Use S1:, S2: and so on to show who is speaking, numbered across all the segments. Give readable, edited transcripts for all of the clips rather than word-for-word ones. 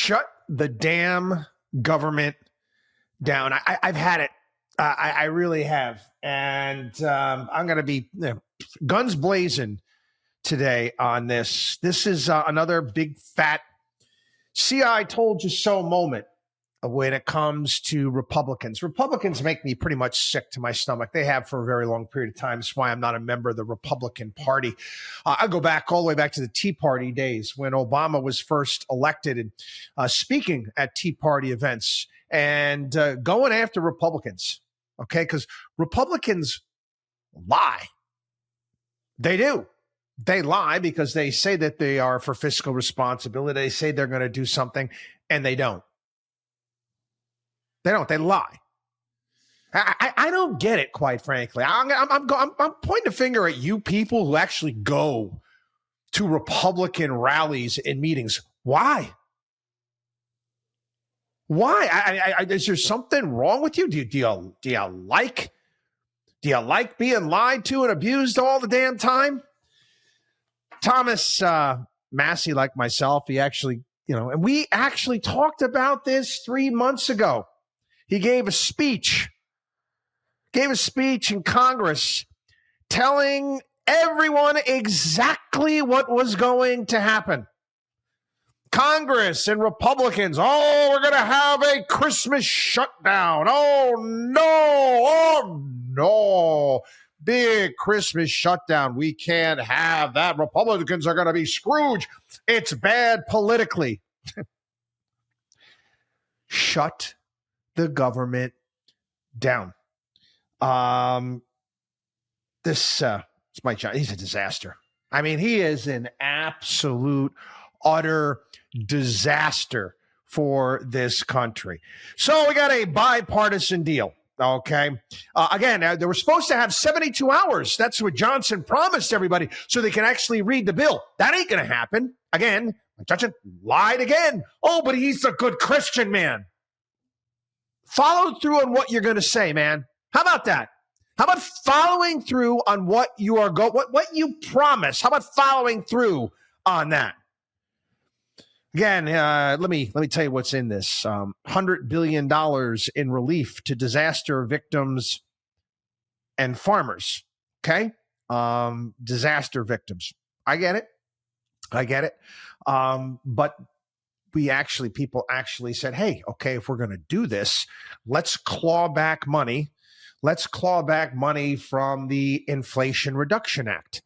S1: Shut the damn government down. I've had it. I really have. And I'm going to be guns blazing today on this. This is another big fat see, I told you so moment when it comes to Republicans. Republicans make me pretty much sick to my stomach. They have for a very long period of time. That's why I'm not a member of the Republican Party. I go back all the way back to the Tea Party days when Obama was first elected and speaking at Tea Party events and going after Republicans, okay? Because Republicans lie. They do. They lie because they say that they are for fiscal responsibility. They say they're going to do something, and they don't. They don't. They lie. I don't get it, quite frankly. I'm pointing a finger at you people who actually go to Republican rallies and meetings. Why? Why? Is there something wrong with you? Do you like being lied to and abused all the damn time? Thomas Massey, like myself, he actually, and we actually talked about this 3 months ago. He gave a speech in Congress telling everyone exactly what was going to happen. Congress and Republicans, we're going to have a Christmas shutdown. Oh, no. Big Christmas shutdown. We can't have that. Republicans are going to be Scrooge. It's bad politically. Shut the government down. This Mike Johnson. He's a disaster. I mean, he is an absolute, utter disaster for this country. So we got a bipartisan deal. Okay. Again, they were supposed to have 72 hours. That's what Johnson promised everybody so they can actually read the bill. That ain't going to happen. Again, Johnson lied again. Oh, but he's a good Christian man. Follow through on what you're going to say, man. How about that? How about following through on what you are what you promise? How about following through on that? Again, let me tell you what's in this. $100 billion in relief to disaster victims and farmers. Okay? Disaster victims. I get it. But people actually said, hey, okay, if we're going to do this, let's claw back money. Let's claw back money from the Inflation Reduction Act.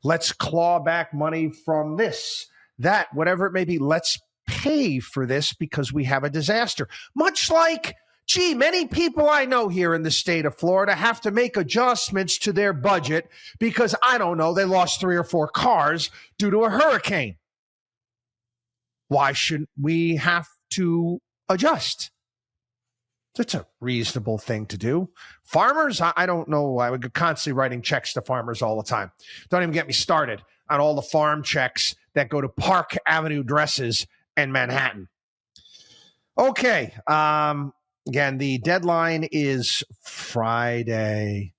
S1: Let's claw back money from this, that, whatever it may be. Let's pay for this because we have a disaster. Much like, many people I know here in the state of Florida have to make adjustments to their budget because, I don't know, they lost 3 or 4 cars due to a hurricane. Why shouldn't we have to adjust? That's a reasonable thing to do. Farmers, I don't know. I would constantly writing checks to farmers all the time. Don't even get me started on all the farm checks that go to Park Avenue Dresses in Manhattan. Okay. Again, the deadline is Friday.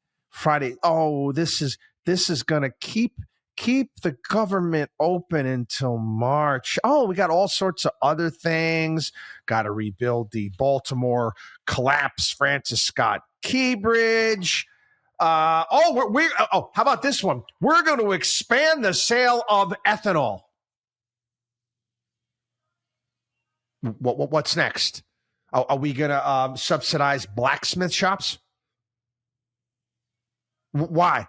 S1: Oh, this is going to keep the government open until March. Oh, we got all sorts of other things. Got to rebuild the Baltimore collapse Francis Scott Key Bridge. How about this one? We're going to expand the sale of ethanol. What's next? Are we going to subsidize blacksmith shops? Why?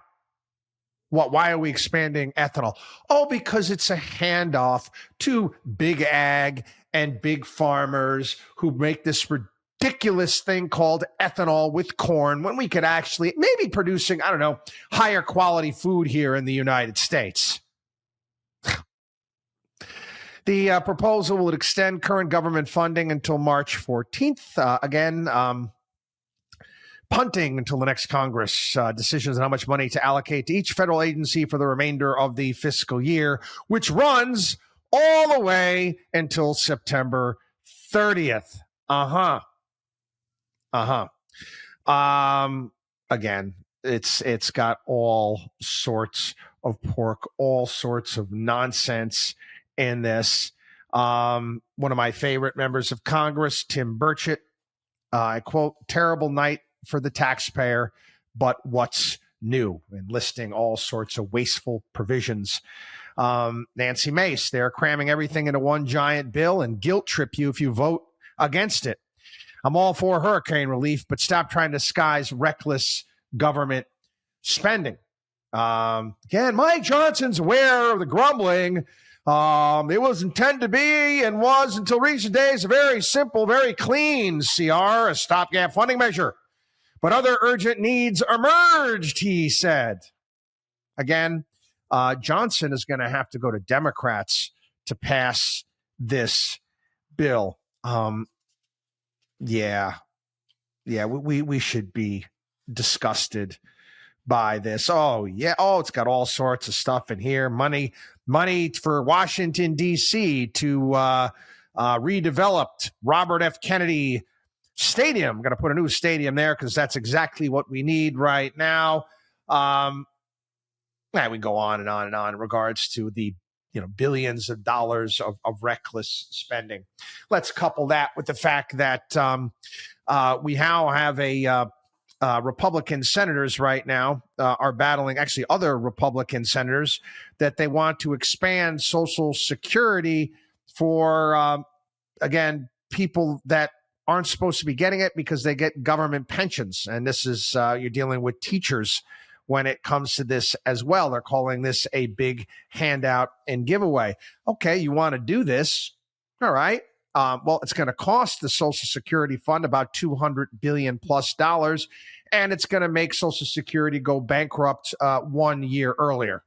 S1: Why are we expanding ethanol? Oh, because it's a handoff to big ag and big farmers who make this ridiculous thing called ethanol with corn when we could actually maybe producing, higher quality food here in the United States. The proposal will extend current government funding until March 14th. Punting until the next Congress. Decisions on how much money to allocate to each federal agency for the remainder of the fiscal year, which runs all the way until September 30th. Again, it's got all sorts of pork, all sorts of nonsense in this. One of my favorite members of Congress, Tim Burchett, I quote, "Terrible night for the taxpayer, but what's new?" And listing all sorts of wasteful provisions. Nancy Mace, they're cramming everything into one giant bill and guilt trip you if you vote against it. I'm all for hurricane relief, but stop trying to disguise reckless government spending. Again, Mike Johnson's aware of the grumbling. It was intended to be and was until recent days a very simple, very clean CR, a stopgap funding measure. But other urgent needs emerged, he said. Again, Johnson is going to have to go to Democrats to pass this bill. We should be disgusted by this. It's got all sorts of stuff in here. Money for Washington, D.C. to redeveloped Robert F. Kennedy Stadium. I'm going to put a new stadium there because that's exactly what we need right now. We go on and on and on in regards to the billions of dollars of reckless spending. Let's couple that with the fact that we now have a Republican senators right now are battling, actually other Republican senators, that they want to expand Social Security for, again, people that aren't supposed to be getting it because they get government pensions. And this is, you're dealing with teachers when it comes to this as well. They're calling this a big handout and giveaway. Okay, you want to do this. All right. Well, it's going to cost the Social Security Fund about $200 billion plus, and it's going to make Social Security go bankrupt 1 year earlier.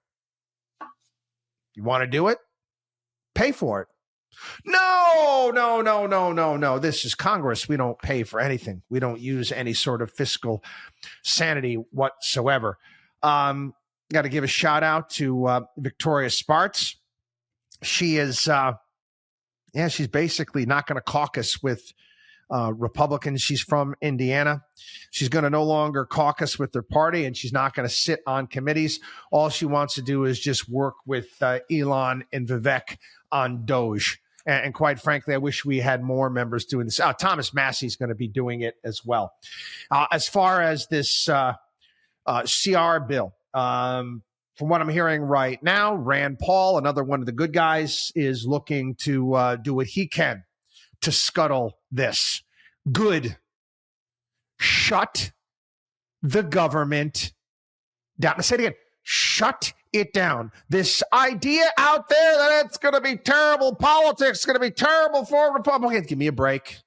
S1: You want to do it? Pay for it. No. This is Congress. We don't pay for anything. We don't use any sort of fiscal sanity whatsoever. Got to give a shout out to Victoria Spartz. She is, she's basically not going to caucus with Republicans. She's from Indiana. She's going to no longer caucus with their party, and she's not going to sit on committees. All she wants to do is just work with Elon and Vivek on Doge. And quite frankly, I wish we had more members doing this. Thomas Massey's going to be doing it as well. As far as this CR bill, from what I'm hearing right now, Rand Paul, another one of the good guys, is looking to do what he can to scuttle this. Good. Shut the government down. I say it again. Shut it down. This idea out there that it's going to be terrible politics, it's going to be terrible for Republicans. Give me a break.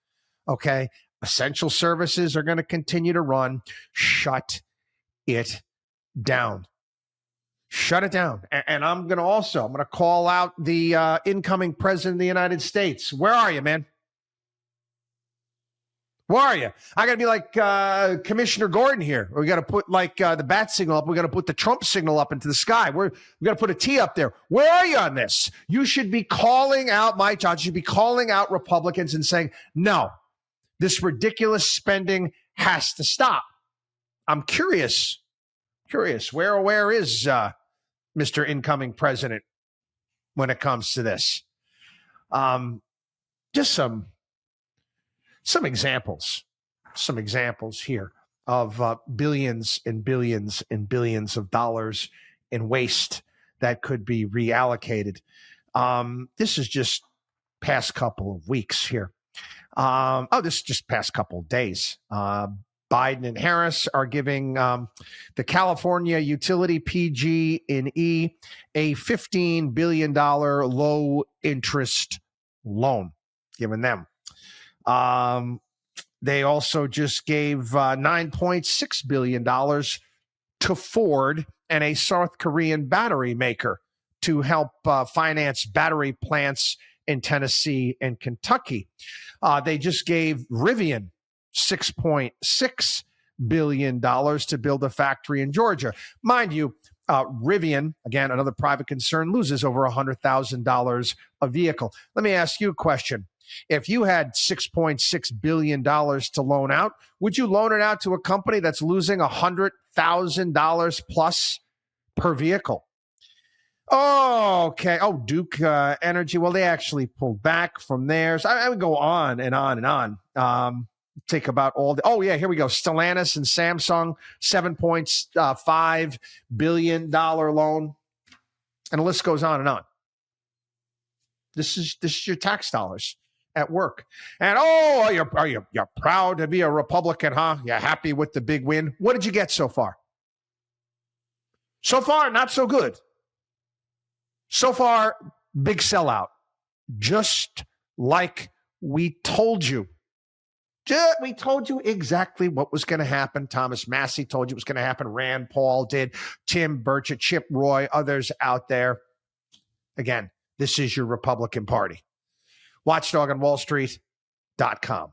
S1: Okay. Essential services are going to continue to run. Shut it down. Shut it down. And I'm going to call out the incoming president of the United States. Where are you, man? Where are you? I got to be like Commissioner Gordon here. We got to put like the bat signal up. We got to put the Trump signal up into the sky. We got to put a T up there. Where are you on this? You should be calling out, Mike Johnson, should be calling out Republicans and saying, no, this ridiculous spending has to stop. I'm curious. Where is Mr. Incoming President when it comes to this? Just some examples here of billions and billions and billions of dollars in waste that could be reallocated. This is just past couple of weeks here. This is just past couple of days. Biden and Harris are giving the California utility PG&E a $15 billion low interest loan, giving them. They also just gave $9.6 billion to Ford and a South Korean battery maker to help finance battery plants in Tennessee and Kentucky. They just gave Rivian $6.6 billion to build a factory in Georgia. Mind you, Rivian, again, another private concern, loses over $100,000 a vehicle. Let me ask you a question. If you had $6.6 billion to loan out, would you loan it out to a company that's losing $100,000 plus per vehicle? Oh, okay. Oh, Duke Energy. Well, they actually pulled back from there. So I would go on and on and on. Take about all the. Oh, yeah. Here we go. Stellantis and Samsung, $7.5 billion loan, and the list goes on and on. This is your tax dollars at work. And you're proud to be a Republican, huh? You're happy with the big win. What did you get so far? So far, not so good. So far, big sellout. Just like we told you. We told you exactly what was going to happen. Thomas Massey told you it was going to happen. Rand Paul did. Tim Burchett, Chip Roy, others out there. Again, this is your Republican Party. WatchDog on WallStreet.com.